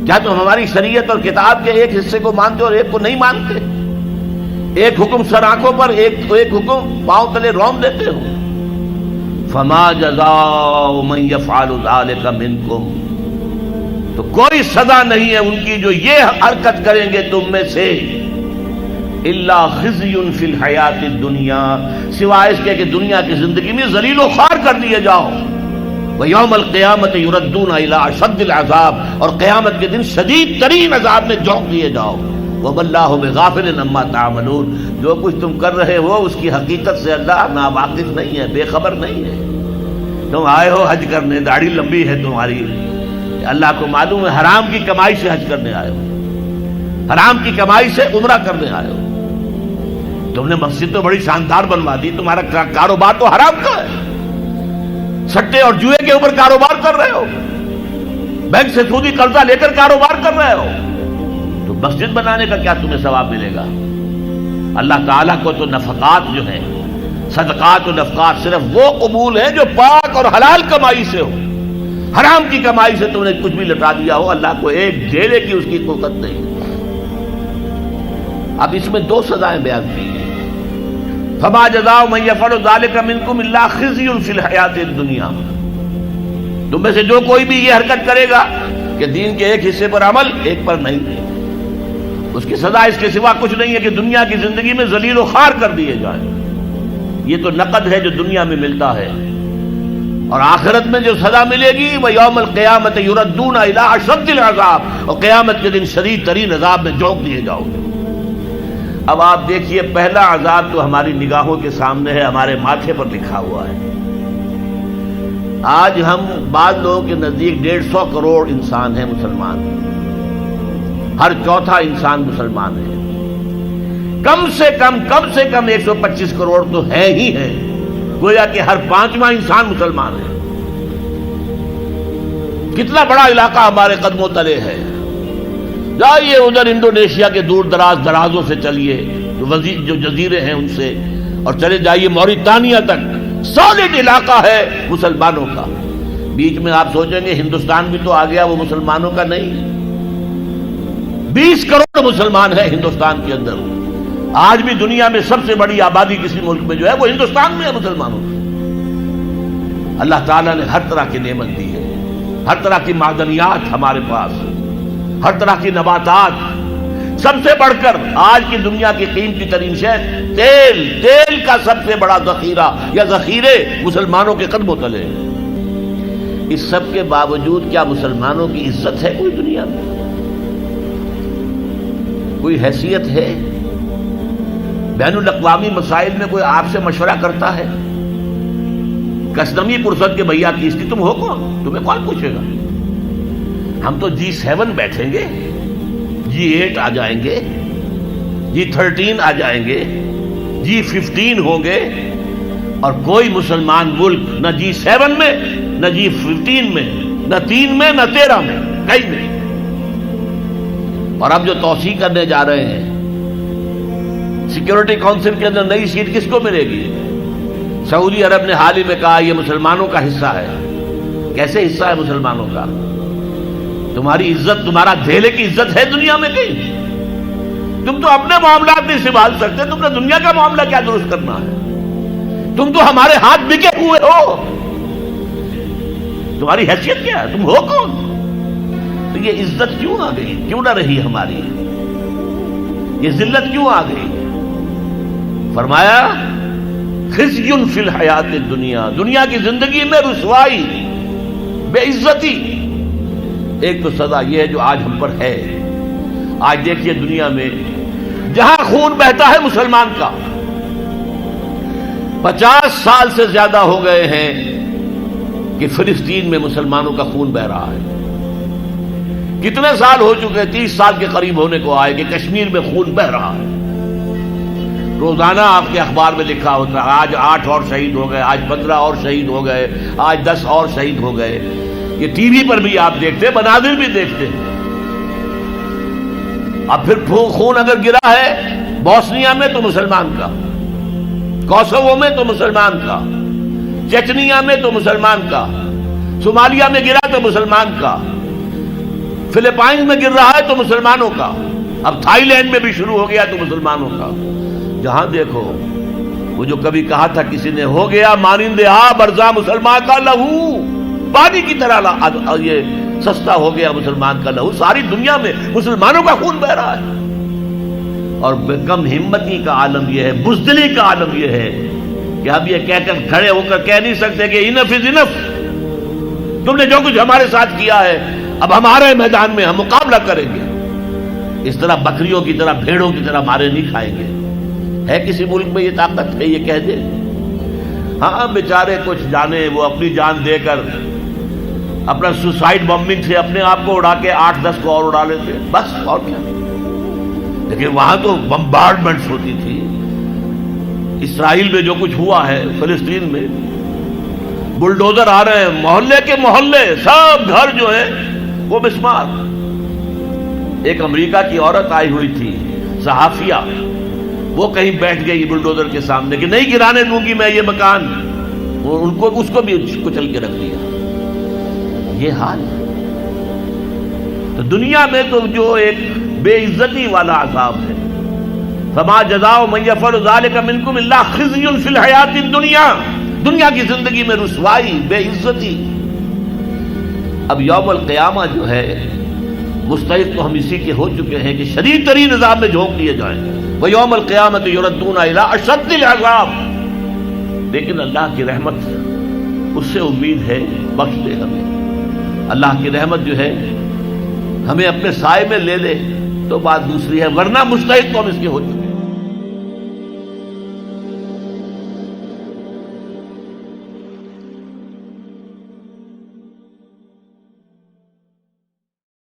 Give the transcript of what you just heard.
کیا تم ہماری شریعت اور کتاب کے ایک حصے کو مانتے اور ایک کو نہیں مانتے؟ ایک حکم سر آنکھوں پر، ایک حکم پاؤں تلے رون دیتے ہو؟ فما جزاء من يفعل ذلك منکم، تو کوئی سزا نہیں ہے ان کی جو یہ حرکت کریں گے تم میں سے، الا خزي فی الحیات الدنیا، سوائے اس کے کہ دنیا کی زندگی میں ذلیل و خوار کر دیے جاؤ، ویوم القیامت یردون الی اشد العذاب، اور قیامت کے دن شدید ترین عذاب میں جھونک دیے جاؤ، وما اللہ بغافل عما تعملون، جو کچھ تم کر رہے ہو اس کی حقیقت سے اللہ ناواقف نہیں ہے، بے خبر نہیں ہے۔ تم آئے ہو حج کرنے، داڑھی لمبی ہے تمہاری، اللہ کو معلوم ہے حرام کی کمائی سے حج کرنے آئے ہو، حرام کی کمائی سے عمرہ کرنے آئے ہو۔ تم نے مسجد تو بڑی شاندار بنوا دی، تمہارا کاروبار تو حرام کا ہے، سٹے اور جوئے کے اوپر کاروبار کر رہے ہو، بینک سے سودی قرضہ لے کر کاروبار کر رہے ہو، تو مسجد بنانے کا کیا تمہیں ثواب ملے گا؟ اللہ تعالیٰ کو تو نفقات جو ہیں، صدقات و نفقات صرف وہ قبول ہیں جو پاک اور حلال کمائی سے ہو، حرام کی کمائی سے تم نے کچھ بھی لٹا دیا ہو، اللہ کو ایک ڈھیلے کی اس کی قوت نہیں۔ اب اس میں دو سزائیں بیان کی ہیں، فما جزاء من يفعل ذلك منكم الا خزي في الحیات الدنیا، تم میں سے جو کوئی بھی یہ حرکت کرے گا کہ دین کے ایک حصے پر عمل ایک پر نہیں، اس کی سزا اس کے سوا کچھ نہیں ہے کہ دنیا کی زندگی میں ذلیل و خوار کر دیے جائیں۔ یہ تو نقد ہے جو دنیا میں ملتا ہے، اور آخرت میں جو سزا ملے گی وہ یوم القیامت یردون الی اشد العذاب، اور قیامت کے دن شدید ترین عذاب میں جھونک دیے جاؤ گے۔ اب آپ دیکھیے، پہلا عذاب تو ہماری نگاہوں کے سامنے ہے، ہمارے ماتھے پر لکھا ہوا ہے۔ آج ہم بعض لوگوں کے نزدیک 150 کروڑ انسان ہیں مسلمان، ہر چوتھا انسان مسلمان ہے، کم سے کم 125 کروڑ تو ہے ہی ہے، گویا کہ ہر 5واں انسان مسلمان ہے۔ کتنا بڑا علاقہ ہمارے قدموں تلے ہے، جائیے ادھر انڈونیشیا کے دور درازوں سے چلیے، جو جزیرے ہیں ان سے، اور چلے جائیے موریتانیہ تک، سالڈ علاقہ ہے مسلمانوں کا۔ بیچ میں آپ سوچیں گے ہندوستان بھی تو آ گیا، وہ مسلمانوں کا نہیں، 20 کروڑ مسلمان ہیں ہندوستان کے اندر۔ آج بھی دنیا میں سب سے بڑی آبادی کسی ملک میں جو ہے وہ ہندوستان میں ہے مسلمانوں کی۔ اللہ تعالیٰ نے ہر طرح کی نعمت دی ہے، ہر طرح کی معدنیات ہمارے پاس، ہر طرح کی نباتات، سب سے بڑھ کر آج کی دنیا کی قیمتی ترین شے تیل کا سب سے بڑا ذخیرہ یا ذخیرے مسلمانوں کے قدموں تلے ہیں۔ اس سب کے باوجود کیا مسلمانوں کی عزت ہے کوئی دنیا میں؟ کوئی حیثیت ہے؟ بین الاقوامی مسائل میں کوئی آپ سے مشورہ کرتا ہے؟ کسٹمی پرسد کے بھیا کیسٹی تم ہو کون؟ تمہیں کون پوچھے گا؟ ہم تو G7 بیٹھیں گے، G8 آ جائیں گے، G13 آ جائیں گے، G15 ہوں گے، اور کوئی مسلمان ملک نہ G7 میں، نہ G15 میں، نہ 3 میں، نہ 13 میں، کہیں نہیں۔ اور اب جو توسیع کرنے جا رہے ہیں، سیکیورٹی کونسل کے اندر نئی سیٹ کس کو ملے گی؟ سعودی عرب نے حال ہی میں کہا یہ مسلمانوں کا حصہ ہے۔ کیسے حصہ ہے مسلمانوں کا؟ تمہاری عزت، تمہارا دھیلے کی عزت ہے دنیا میں کہیں؟ تم تو اپنے معاملات نہیں سنبھال سکتے، تم نے دنیا کا معاملہ کیا درست کرنا ہے؟ تم تو ہمارے ہاتھ بکے ہوئے ہو، تمہاری حیثیت کیا ہے؟ تم ہو کون؟ تو یہ عزت کیوں آ گئی؟ کیوں نہ رہی ہماری؟ یہ ذلت کیوں آ گئی؟ فرمایا خزی فی الحیات الدنیا، دنیا کی زندگی میں رسوائی، بے عزتی۔ ایک تو سزا یہ ہے جو آج ہم پر ہے۔ آج دیکھیے دنیا میں جہاں خون بہتا ہے مسلمان کا، 50 سال سے زیادہ ہو گئے ہیں کہ فلسطین میں مسلمانوں کا خون بہ رہا ہے۔ کتنے سال ہو چکے، 30 سال کے قریب ہونے کو آئے کہ کشمیر میں خون بہ رہا ہے۔ روزانہ آپ کے اخبار میں لکھا ہوتا ہے آج 8 اور شہید ہو گئے، آج 15 اور شہید ہو گئے، آج 10 اور شہید ہو گئے۔ یہ ٹی وی پر بھی آپ دیکھتے، مناظر بھی دیکھتے۔ اب پھر خون اگر گرا ہے بوسنیا میں تو مسلمان کا، کوسوو میں تو مسلمان کا، چچنیا میں تو مسلمان کا، صومالیہ میں گرا تو مسلمان کا، فلپائنز میں گر رہا ہے تو مسلمانوں کا، اب تھائی لینڈ میں بھی شروع ہو گیا تو مسلمانوں کا۔ جہاں دیکھو، وہ جو کبھی کہا تھا کسی نے، ہو گیا مانند آب ارزاں مسلمان کا لہو، پانی کی طرح یہ سستا ہو گیا مسلمان کا لہو۔ ساری دنیا میں مسلمانوں کا خون بہ رہا ہے، اور کم ہمتی کا عالم یہ ہے، بزدلی کا عالم یہ ہے کہ ہم یہ کہہ کر کھڑے ہو کر کہہ نہیں سکتے کہ انف از انف، تم نے جو کچھ ہمارے ساتھ کیا ہے اب ہمارے میدان میں ہم مقابلہ کریں گے۔ اس طرح بکریوں کی طرح، بھیڑوں کی طرح مارے نہیں کھائیں گے۔ ہے کسی ملک میں یہ طاقت ہے یہ کہہ دے؟ ہاں بیچارے کچھ جانے، وہ اپنی جان دے کر اپنا سوسائڈ بمبنگ سے اپنے آپ کو اڑا کے 8-10 کو اور اڑا لیتے، بس اور کیا۔ لیکن وہاں تو بمبارڈمنٹس ہوتی تھی۔ اسرائیل میں جو کچھ ہوا ہے، فلسطین میں بلڈوزر آ رہے ہیں، محلے کے محلے سب گھر جو ہیں وہ مسمار۔ ایک امریکہ کی عورت آئی ہوئی تھی صحافیہ، وہ کہیں بیٹھ گئی بلڈوزر کے سامنے کہ نہیں گرانے دوں گی میں یہ مکان، اس کو بھی کچل کے رکھ دیا۔ یہ حال تو دنیا میں تو جو ایک بے عزتی والا عذاب ہے، فما جزاء من یفعل ذلک منکم الا خزی فی الحیات الدنیا، دنیا کی زندگی میں رسوائی، بے عزتی۔ اب یوم القیامہ جو ہے مستحق تو ہم اسی کے ہو چکے ہیں کہ شدید ترین عذاب میں جھونک لیے جائیں، وَيَوْمَ الْقِيَامَةِ يُرَدُّونَ إِلَىٰ أَشَدِّ الْعَذَابِ۔ لیکن اللہ کی رحمت، اس سے امید ہے، بخش دے ہمیں۔ اللہ کی رحمت جو ہے ہمیں اپنے سائے میں لے لے تو بات دوسری ہے، ورنہ مستحق تو ہم اس کے ہو چکے ہیں۔